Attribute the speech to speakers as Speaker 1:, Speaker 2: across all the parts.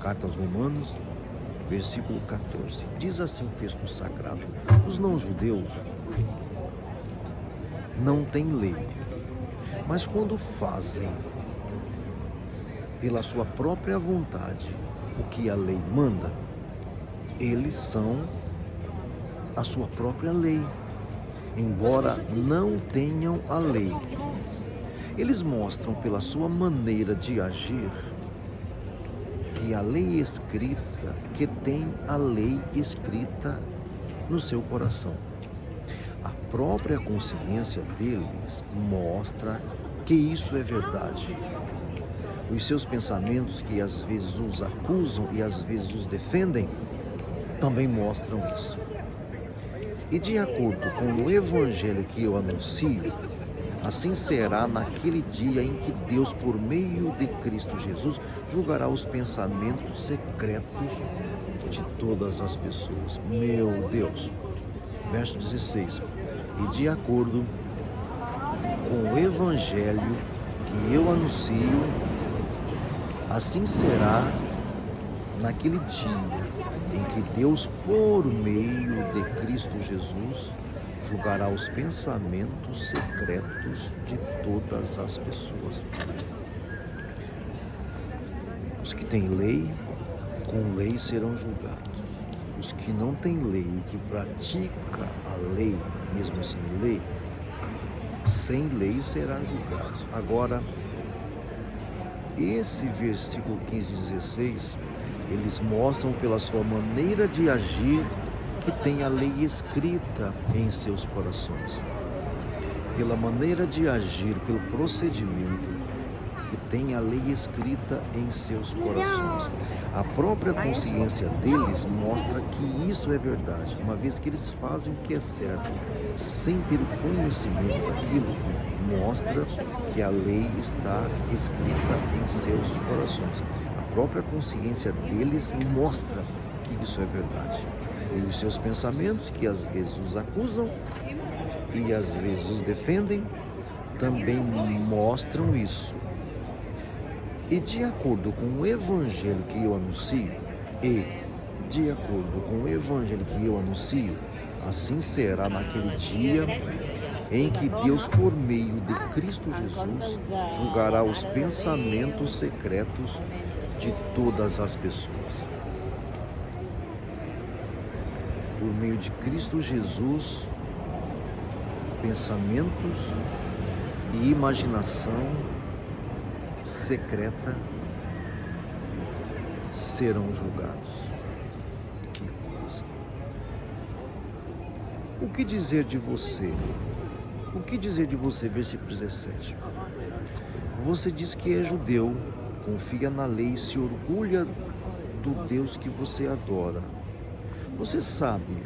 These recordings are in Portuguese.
Speaker 1: Carta aos Romanos, versículo 14. Diz assim o texto sagrado: os não-judeus não têm lei, mas quando fazem pela sua própria vontade o que a lei manda, eles são a sua própria lei, embora não tenham a lei. Eles mostram pela sua maneira de agir que a lei escrita, que tem a lei escrita no seu coração. A própria consciência deles mostra que isso é verdade. Os seus pensamentos, que às vezes os acusam e às vezes os defendem, também mostram isso. E de acordo com o evangelho que eu anuncio, assim será naquele dia em que Deus, por meio de Cristo Jesus, julgará os pensamentos secretos de todas as pessoas. Meu Deus. Verso 16. E de acordo com o evangelho que eu anuncio, assim será naquele dia em que Deus, por meio de Cristo Jesus, julgará os pensamentos secretos de todas as pessoas. Os que têm lei, com lei serão julgados. Os que não têm lei e que praticam a lei, mesmo sem lei serão julgados. Agora, esse versículo 15 e 16, eles mostram pela sua maneira de agir que tem a lei escrita em seus corações. Pela maneira de agir, pelo procedimento, que tem a lei escrita em seus corações. A própria consciência deles mostra que isso é verdade, uma vez que eles fazem o que é certo, sem ter o conhecimento daquilo, mostra que a lei está escrita em seus corações. A própria consciência deles mostra que isso é verdade. E os seus pensamentos, que às vezes os acusam e às vezes os defendem, também mostram isso. E de acordo com o evangelho que eu anuncio, assim será naquele dia em que Deus, por meio de Cristo Jesus, julgará os pensamentos secretos de todas as pessoas. Por meio de Cristo Jesus, pensamentos e imaginação secreta serão julgados. Que coisa! O que dizer de você? O que dizer de você, versículo 17? Você diz que é judeu, confia na lei e se orgulha do Deus que você adora. Você sabe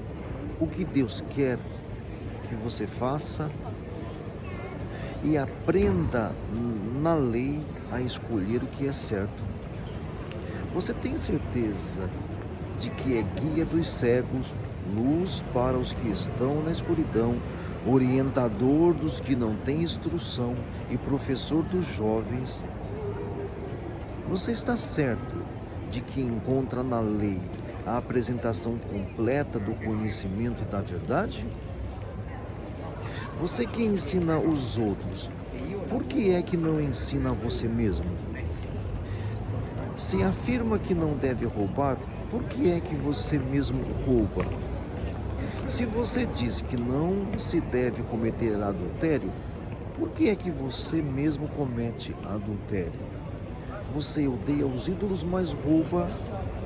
Speaker 1: o que Deus quer que você faça? E aprenda na lei a escolher o que é certo. Você tem certeza de que é guia dos cegos, luz para os que estão na escuridão, orientador dos que não têm instrução e professor dos jovens? Você está certo de que encontra na lei a apresentação completa do conhecimento da verdade? Você que ensina os outros, por que é que não ensina a você mesmo? Se afirma que não deve roubar, por que é que você mesmo rouba? Se você diz que não se deve cometer adultério, por que é que você mesmo comete adultério? Você odeia os ídolos, mas rouba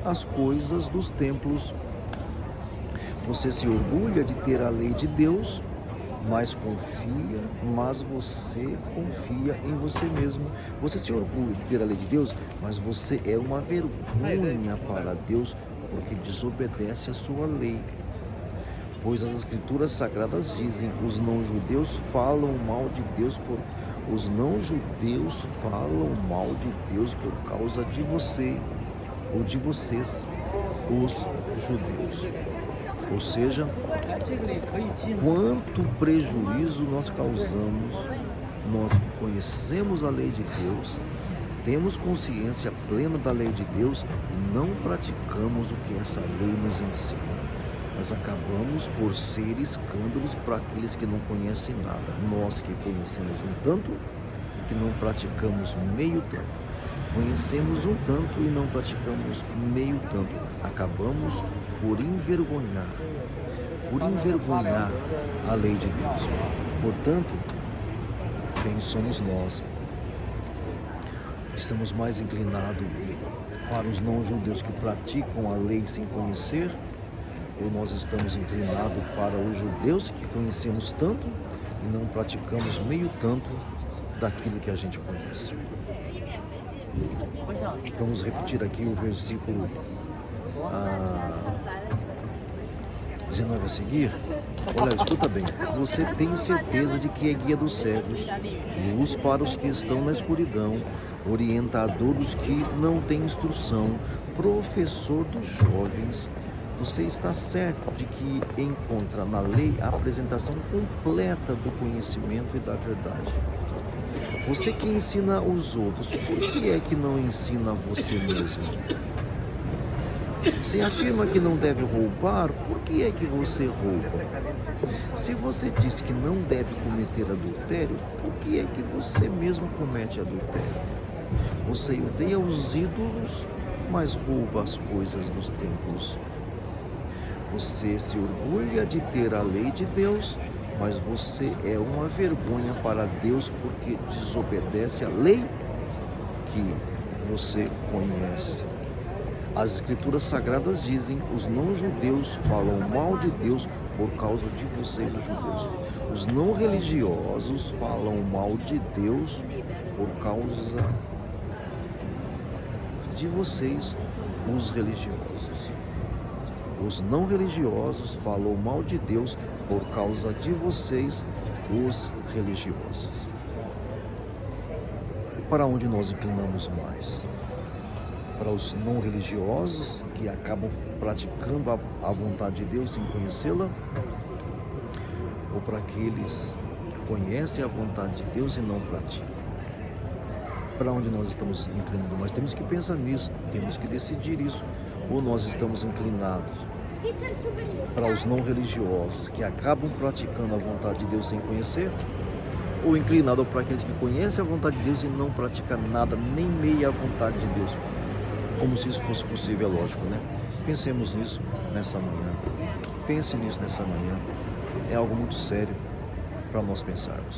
Speaker 1: as coisas dos templos. Você se orgulha de ter a lei de Deus, mas você confia em você mesmo. Você se orgulha de ter a lei de Deus, mas você é uma vergonha para Deus, porque desobedece a sua lei. Pois as escrituras sagradas dizem: os não-judeus falam mal de Deus por causa de você ou de vocês, os judeus. Ou seja, quanto prejuízo nós causamos, nós conhecemos a lei de Deus, temos consciência plena da lei de Deus e não praticamos o que essa lei nos ensina. Nós acabamos por ser escândalos para aqueles que não conhecem nada. Nós que conhecemos um tanto, que não praticamos meio tanto. Conhecemos um tanto e não praticamos meio tanto. Acabamos por envergonhar a lei de Deus. Portanto, quem somos nós? Estamos mais inclinados para os não-judeus que praticam a lei sem conhecer? Ou nós estamos inclinados para os judeus que conhecemos tanto e não praticamos meio tanto daquilo que a gente conhece? Vamos repetir aqui o versículo 19 a seguir. Olha, escuta bem. Você tem certeza de que é guia dos cegos, luz para os que estão na escuridão, orientador dos que não têm instrução, professor dos jovens. Você está certo de que encontra na lei a apresentação completa do conhecimento e da verdade. Você que ensina os outros, por que é que não ensina você mesmo? Se afirma que não deve roubar, por que é que você rouba? Se você diz que não deve cometer adultério, por que é que você mesmo comete adultério? Você odeia os ídolos, mas rouba as coisas dos templos. Você se orgulha de ter a lei de Deus, mas você é uma vergonha para Deus porque desobedece a lei que você conhece. As escrituras sagradas dizem: os não-judeus falam mal de Deus por causa de vocês, os judeus. Os não religiosos falam mal de Deus por causa de vocês, os religiosos. Os não religiosos falam mal de Deus por causa de vocês, os religiosos. E para onde nós inclinamos mais? Para os não religiosos que acabam praticando a vontade de Deus sem conhecê-la? Ou para aqueles que conhecem a vontade de Deus e não praticam? Para onde nós estamos inclinando? Nós temos que pensar nisso, temos que decidir isso. Ou nós estamos inclinados para os não religiosos que acabam praticando a vontade de Deus sem conhecer, ou inclinado para aqueles que conhecem a vontade de Deus e não praticam nada, nem meia vontade de Deus, como se isso fosse possível, é lógico, né? Pensemos nisso nessa manhã. Pense nisso nessa manhã. É algo muito sério para nós pensarmos.